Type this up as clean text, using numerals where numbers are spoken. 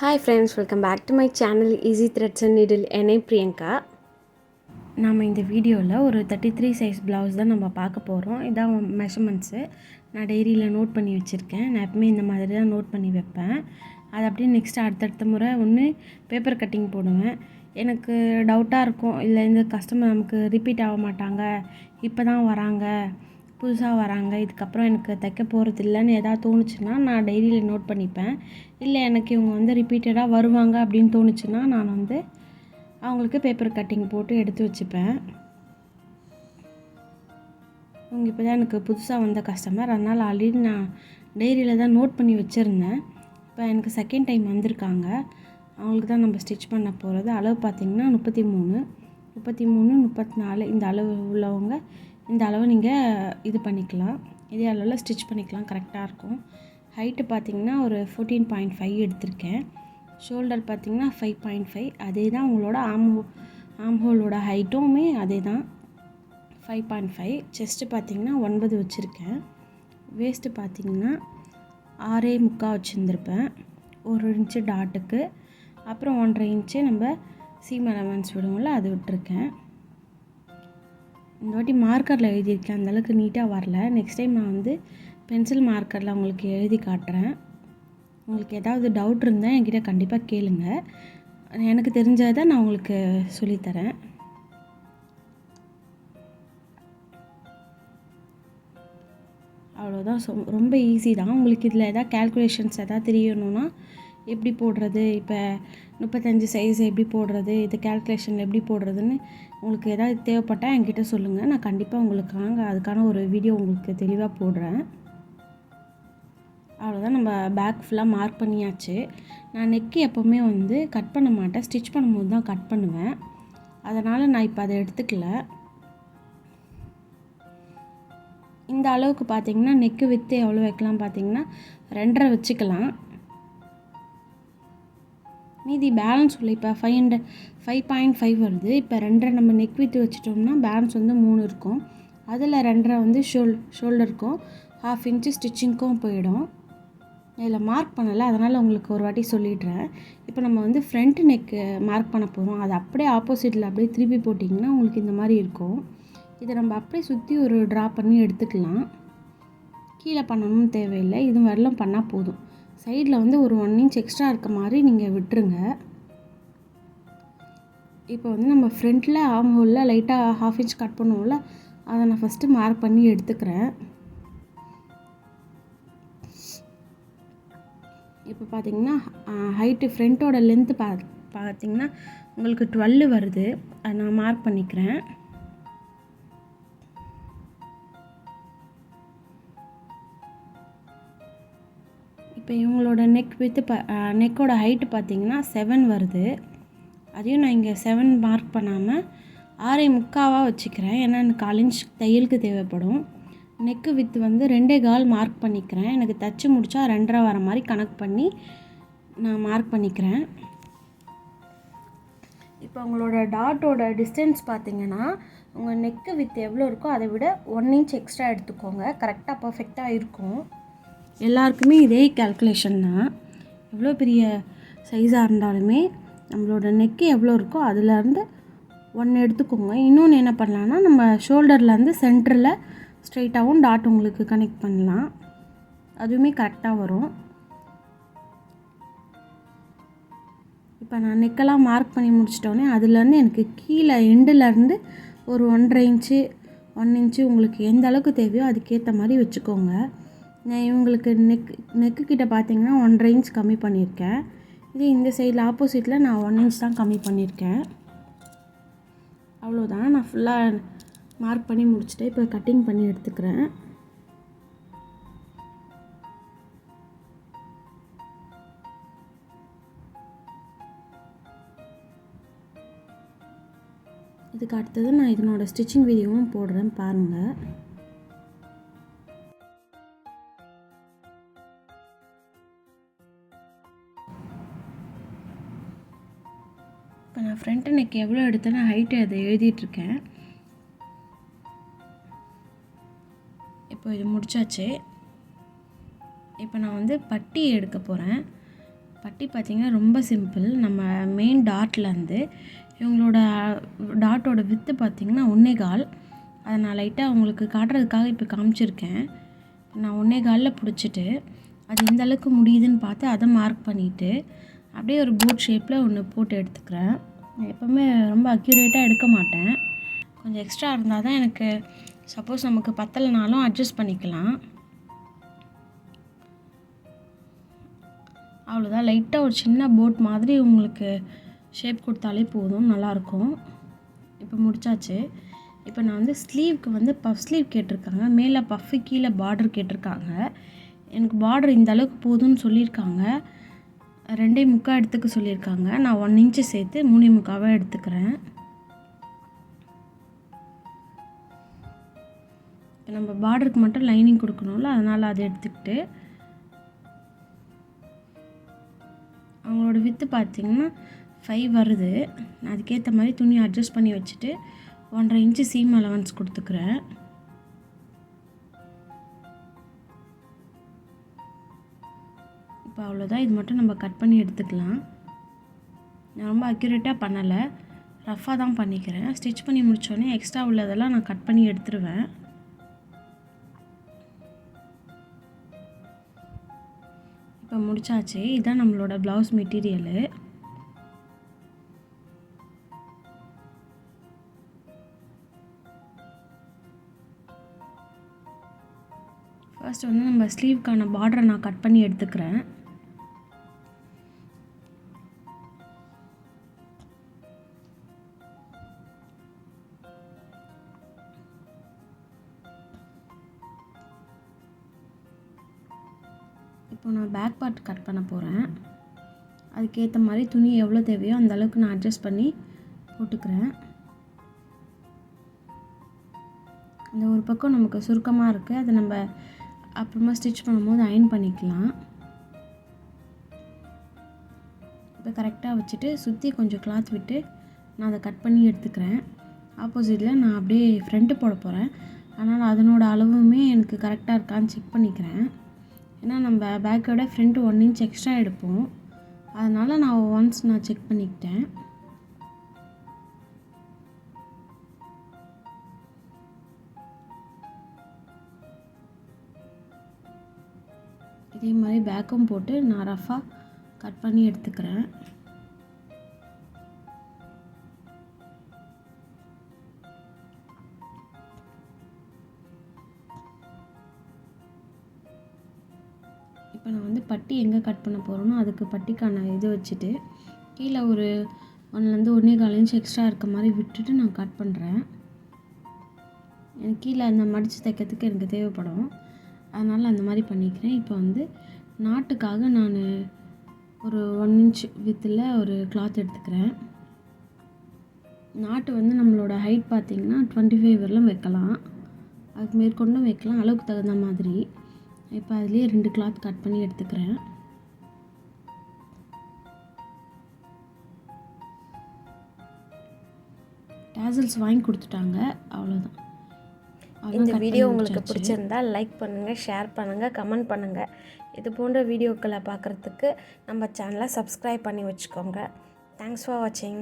Hi friends, welcome back to my channel easy threads and needle. என்னை பிரியங்கா. நம்ம இந்த வீடியோவில் ஒரு 33 சைஸ் ப்ளவுஸ் தான் நம்ம பார்க்க போகிறோம். இதான் மெஷர்மெண்ட்ஸு. நான் டைரியில் நோட் பண்ணி வச்சுருக்கேன். நான் எப்பவுமே இந்த மாதிரி தான் நோட் பண்ணி வைப்பேன். அது அப்படியே நெக்ஸ்ட் அடுத்தடுத்த முறை ஒன்று பேப்பர் கட்டிங் போடுவேன். எனக்கு டவுட்டாக இருக்கும், இல்லை இந்த கஸ்டமர் நமக்கு ரிப்பீட் ஆக மாட்டாங்க, இப்போ தான் வராங்க, புதுசாக வராங்க, இதுக்கப்புறம் எனக்கு தைக்க போகிறது இல்லைன்னு எதாவது தோணுச்சுன்னா நான் டைரியில் நோட் பண்ணிப்பேன். இல்லை எனக்கு இவங்க ரிப்பீட்டடாக வருவாங்க அப்படின்னு தோணுச்சுன்னா நான் அவங்களுக்கு பேப்பர் கட்டிங் போட்டு எடுத்து வச்சுப்பேன். இவங்க இப்போ தான் எனக்கு புதுசாக வந்த கஸ்டமர், அதனால் ஆல்ரெடி நான் டைரியில் தான் நோட் பண்ணி வச்சுருந்தேன். இப்போ எனக்கு செகண்ட் டைம் வந்திருக்காங்க. அவங்களுக்கு தான் நம்ம ஸ்டிச் பண்ண போகிறது. அளவு பார்த்திங்கன்னா 33, 34 இந்த அளவு உள்ளவங்க இந்த அளவு நீங்கள் இது பண்ணிக்கலாம். இதே அளவில் ஸ்டிச் பண்ணிக்கலாம், கரெக்டாக இருக்கும். ஹைட்டு பார்த்திங்கன்னா ஒரு 14.5 எடுத்திருக்கேன். ஷோல்டர் பார்த்திங்கன்னா 5.5. அதே தான் உங்களோட ஆம்ஹோலோட ஹைட்டுமே அதே தான் 5.5. செஸ்ட்டு பார்த்திங்கன்னா 9 வச்சுருக்கேன். வேஸ்ட்டு பார்த்திங்கன்னா 6.25 வச்சுருந்துருப்பேன். 1 இன்ச்சு டாட்டுக்கு, அப்புறம் 1.5 இன்ச்சு நம்ம சீம் அலவன்ஸ் விடுவோம்ல, அது விட்டுருக்கேன். இந்த வாட்டி மார்க்கரில் எழுதியிருக்கேன், அந்தளவுக்கு நீட்டாக வரல. நெக்ஸ்ட் டைம் நான் பென்சில் மார்க்கரில் உங்களுக்கு எழுதி காட்டுறேன். உங்களுக்கு ஏதாவது டவுட் இருந்தால் என்கிட்ட கண்டிப்பாக கேளுங்க. எனக்கு தெரிஞ்சதை நான் உங்களுக்கு சொல்லித்தரேன். அவ்வளோதான். ரொம்ப ஈஸி தான். உங்களுக்கு இதில் எதாவது கேல்குலேஷன்ஸ் எதாவது தெரியணுன்னா எப்படி போடுறது, இப்போ 35 சைஸ் எப்படி போடுறது, இது கேல்குலேஷன் எப்படி போடுறதுன்னு உங்களுக்கு எதாவது தேவைப்பட்டால் என்கிட்ட சொல்லுங்கள். நான் கண்டிப்பாக உங்களுக்கு அதுக்கான ஒரு வீடியோ உங்களுக்கு தெளிவாக போடுறேன். அவ்வளோதான். நம்ம பேக் ஃபுல்லாக மார்க் பண்ணியாச்சு. நான் நெக்கு எப்போவுமே கட் பண்ண மாட்டேன், ஸ்டிச் பண்ணும்போது தான் கட் பண்ணுவேன். அதனால் நான் இப்போ அதை எடுத்துக்கல. இந்த அளவுக்கு பார்த்திங்கன்னா நெக்கு வித்து எவ்வளோ வைக்கலாம் பார்த்திங்கன்னா 2.5 வச்சுக்கலாம். மீதி பேலன்ஸ் உள்ள இப்போ 5.5 வருது. இப்போ 2.5 நம்ம நெக் வித்து வச்சிட்டோம்னா பேலன்ஸ் 3 இருக்கும். அதில் 2.5 ஷோல்டருக்கும் 1/2 இன்ச்சு ஸ்டிச்சிங்க்கும் போயிடும். இதில் மார்க் பண்ணலை, அதனால் உங்களுக்கு ஒரு வாட்டி சொல்லிடுறேன். இப்போ நம்ம ஃப்ரண்ட் நெக்கு மார்க் பண்ண போகிறோம். அது அப்படியே ஆப்போசிட்டில் அப்படியே திருப்பி போட்டிங்கன்னா உங்களுக்கு இந்த மாதிரி இருக்கும். இதை நம்ம அப்படியே சுற்றி ஒரு ட்ரா பண்ணி எடுத்துக்கலாம். கீழே பண்ணணும்னு தேவையில்லை, இது மாதிரிலாம் பண்ணால் போதும். சைடில் ஒரு 1 இன்ச் எக்ஸ்ட்ரா இருக்க மாதிரி நீங்கள் விட்டுருங்க. இப்போ நம்ம ஃப்ரண்ட்டில் ஆம்ஹோலில் லைட்டாக 1/2 இன்ச் கட் பண்ணுவோம்ல, அதை நான் ஃபஸ்ட்டு மார்க் பண்ணி எடுத்துக்கிறேன். இப்போ பார்த்திங்கன்னா ஹைட்டு ஃப்ரண்ட்டோட லென்த்து பார்த்திங்கன்னா உங்களுக்கு 12 வருது. அதை நான் மார்க் பண்ணிக்கிறேன். இப்போ இவங்களோட நெக்கோட ஹைட்டு பார்த்திங்கன்னா 7 வருது. அதையும் நான் இங்கே 7 மார்க் பண்ணாமல் 6.25 வச்சுக்கிறேன். ஏன்னா எனக்கு 1 இன்ச் தையலுக்கு தேவைப்படும். நெக்கு வித்து 2.25 மார்க் பண்ணிக்கிறேன். எனக்கு தைச்சி முடித்தா 2.5 வர மாதிரி கணக்கு பண்ணி நான் மார்க் பண்ணிக்கிறேன். இப்போ உங்களோட டாட்டோட டிஸ்டன்ஸ் பார்த்திங்கன்னா உங்கள் நெக்கு வித்து எவ்வளோ இருக்கோ அதை விட 1 இன்ச் எக்ஸ்ட்ரா எடுத்துக்கோங்க. கரெக்டாக பர்ஃபெக்டாக இருக்கும். எல்லாருக்குமே இதே கேல்குலேஷன் தான். எவ்வளோ பெரிய சைஸாக இருந்தாலுமே நம்மளோட நெக்கு எவ்வளோ இருக்கோ அதுலேருந்து 1 எடுத்துக்கோங்க. இன்னொன்று என்ன பண்ணலான்னா, நம்ம ஷோல்டர்லேருந்து சென்டரில் ஸ்ட்ரைட்டாகவும் டாட் உங்களுக்கு கனெக்ட் பண்ணலாம். அதுவுமே கரெக்டாக வரும். இப்போ நான் நெக்கெல்லாம் மார்க் பண்ணி முடிச்சிட்டோன்னே அதுலேருந்து எனக்கு கீழே எண்டுலேருந்து ஒரு 1.5 இன்ச்சு 1 இன்ச்சு உங்களுக்கு எந்த அளவுக்கு தேவையோ அதுக்கேற்ற மாதிரி வச்சுக்கோங்க. நான் இவங்களுக்கு நெக்கு கிட்ட பார்த்திங்கன்னா 1.5 இன்ச் கம்மி பண்ணியிருக்கேன். இதே இந்த சைடில் ஆப்போசிட்டில் நான் 1 இன்ச் தான் கம்மி பண்ணியிருக்கேன். அவ்வளோதான். நான் ஃபுல்லாக மார்க் பண்ணி முடிச்சுட்டு இப்போ கட்டிங் பண்ணி எடுத்துக்கிறேன். இதுக்கு அடுத்தது நான் இதனோட ஸ்டிச்சிங் வீடியோவும் போடுறேன், பாருங்கள். இப்போ நான் ஃப்ரண்ட் நெக் எவ்வளோ எடுத்தேன்னா ஹைட்டு அதை எழுதிட்டுருக்கேன். இப்போ இது முடிச்சாச்சு. இப்போ நான் பட்டி எடுக்க போகிறேன். பட்டி பார்த்திங்கன்னா ரொம்ப சிம்பிள். நம்ம மெயின் டாட்லேருந்து இவங்களோட டாட்டோட வித்து பார்த்திங்கன்னா 1.25. அதை நான் லைட்டாக உங்களுக்கு காட்டுறதுக்காக இப்போ காமிச்சிருக்கேன். நான் 1.25 பிடிச்சிட்டு அது எந்த அளவுக்கு முடியுதுன்னு பார்த்து அதை மார்க் பண்ணிவிட்டு அப்படியே ஒரு போட் ஷேப்பில் ஒன்று போட்டு எடுத்துக்கிறேன். எப்போவுமே ரொம்ப அக்யூரேட்டாக எடுக்க மாட்டேன். கொஞ்சம் எக்ஸ்ட்ரா இருந்தால் தான் எனக்கு சப்போஸ் நமக்கு பத்தலைனாலும் அட்ஜஸ்ட் பண்ணிக்கலாம். அவ்வளோதான். லைட்டாக ஒரு சின்ன போட் மாதிரி உங்களுக்கு ஷேப் கொடுத்தாலே போதும், நல்லாயிருக்கும். இப்போ முடிச்சாச்சு. இப்போ நான் வந்து ஸ்லீவ்க்கு வந்து பஃப் ஸ்லீவ் கேட்டிருக்காங்க. மேலே பஃப்பு கீழே பார்டர் கேட்டிருக்காங்க. எனக்கு பார்டர் இந்த அளவுக்கு போதும்னு சொல்லியிருக்காங்க. 2.25 எடுத்துக்க சொல்லியிருக்காங்க. நான் 1 இன்ச்சு சேர்த்து 3.25 எடுத்துக்கிறேன். இப்போ நம்ம பார்டருக்கு மட்டும் லைனிங் கொடுக்கணும்ல, அதனால் அதை எடுத்துக்கிட்டு அவங்களோட வித்து பார்த்திங்கன்னா 5 வருது. நான் அதுக்கேற்ற மாதிரி துணி அட்ஜஸ்ட் பண்ணி வச்சுட்டு 1.5 இன்ச்சு சீம் அலவன்ஸ் கொடுத்துக்கிறேன். இப்போ அவ்வளோதான். இது மட்டும் நம்ம கட் பண்ணி எடுத்துக்கலாம். நான் ரொம்ப அக்யூரேட்டாக பண்ணலை, ரஃப்பாக தான் பண்ணிக்கிறேன். ஸ்டிச் பண்ணி முடித்தோடனே எக்ஸ்ட்ரா உள்ளதெல்லாம் நான் கட் பண்ணி எடுத்துருவேன். இப்போ முடிச்சாச்சு. இதுதான் நம்மளோட ப்ளவுஸ் மெட்டீரியலு. ஃபர்ஸ்ட் வந்து நம்ம ஸ்லீவ்க்கான பார்டரை நான் கட் பண்ணி எடுத்துக்கிறேன். இப்போ நான் பேக் பார்ட் கட் பண்ண போகிறேன். அதுக்கேற்ற மாதிரி துணி எவ்வளோ தேவையோ அந்த அளவுக்கு நான் அட்ஜஸ்ட் பண்ணி போட்டுக்கிறேன். அந்த ஒரு பக்கம் நமக்கு சுருக்கமாக இருக்குது, அதை நம்ம அப்புறமா ஸ்டிச் பண்ணும்போது அயர்ன் பண்ணிக்கலாம். இப்போ கரெக்டாக வச்சுட்டு சுற்றி கொஞ்சம் கிளாத் விட்டு நான் அதை கட் பண்ணி எடுத்துக்கிறேன். ஆப்போசிட்டில் நான் அப்படியே ஃப்ரண்ட்டு போட போகிறேன். அதனால் அதனோட அளவுமே எனக்கு கரெக்டாக இருக்கான்னு செக் பண்ணிக்கிறேன். ஏன்னா நம்ம பேக்கோட ஃப்ரண்ட்டு 1 இன்ச் எக்ஸ்ட்ரா எடுப்போம். அதனால் நான் ஒன்ஸ் நான் செக் பண்ணிக்கிட்டேன். இதே மாதிரி பேக்கும் போட்டு நான் ரஃபாக கட் பண்ணி எடுத்துக்கிறேன். இப்போ நான் வந்து பட்டி எங்கே கட் பண்ண போகிறேனோ அதுக்கு பட்டிக்கான இது வச்சுட்டு கீழே ஒரு 1லேருந்து 1.25 இன்ச் எக்ஸ்ட்ரா இருக்க மாதிரி விட்டுட்டு நான் கட் பண்ணுறேன். எனக்கு கீழே அந்த மடித்து தைக்கிறதுக்கு எனக்கு தேவைப்படும், அதனால் அந்த மாதிரி பண்ணிக்கிறேன். இப்போ வந்து நாட்டுக்காக நான் ஒரு 1 இன்ச் வித்தில் ஒரு கிளாத் எடுத்துக்கிறேன். நாட்டு வந்து நம்மளோட ஹைட் பார்த்திங்கன்னா 25 வரலும் வைக்கலாம், அதுக்கு மேற்கொண்டும் வைக்கலாம், அளவுக்கு தகுந்த மாதிரி. இப்போ அதுலேயே 2 கிளாத் கட் பண்ணி எடுத்துக்கிறேன். டேசல்ஸ் வாங்கி கொடுத்துட்டாங்க, அவ்வளோதான். இந்த வீடியோ உங்களுக்கு பிடிச்சிருந்தா லைக் பண்ணுங்கள், ஷேர் பண்ணுங்கள், கமெண்ட் பண்ணுங்கள். இது போன்ற வீடியோக்களை பார்க்குறதுக்கு நம்ம சேனலை சப்ஸ்கிரைப் பண்ணி வச்சுக்கோங்க. தேங்க்ஸ் ஃபார் வாட்சிங்.